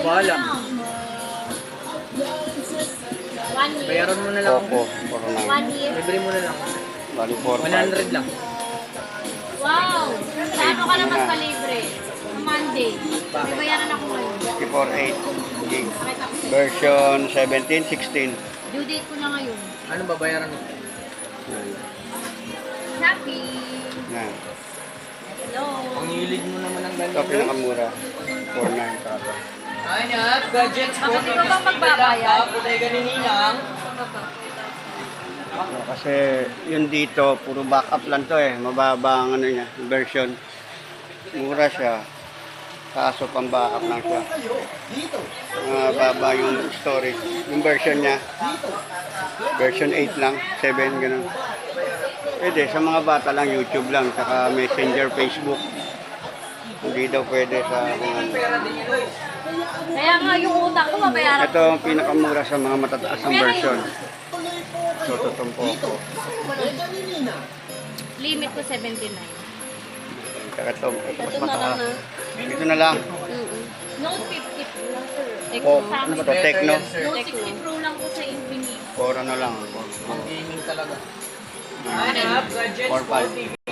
Bahala. One year. Bayaran mo na lang. Poco, 49. 1 year. Libre mo na lang. Bali 45. 100 lang. Wow! Sa ano ka naman palibre? Sa Monday. May bayaran ako ngayon. 54.8 gig. Pakita ko sa'yo. Version 17, 16. Due date ko na ngayon. Ano ba bayaran mo? Happy! Yan. Hello! Ang hilig mo naman ang Ito ganyan. pinakamura. 49 kata. Ay na, gadgets ko. Bakit ikaw bang magbabayad? Kulay ganinang. No, kasi yun dito, puro backup lang to eh. Mababa ang ano niya, version. Mura siya. Kaso pang backup lang siya. Mababa yung storage. Yung version niya, version 8 lang, 7, ganun. Pwede, sa mga bata lang, YouTube lang, saka Messenger, Facebook. Hindi daw pwede sa... Kaya nga yung utang ko, mabayaran Ito ang pinakamura sa mga matataas ang version. So, tutumpo ko. Limit ko 79. Saka ito, mas mataas. Dito na lang. Note 50 Pro lang, sir. Oh, ano ba ito? Tecno? Note 60 Pro lang ko sa Infinix. 4 na lang. Gaming talaga. Ano? 4.5.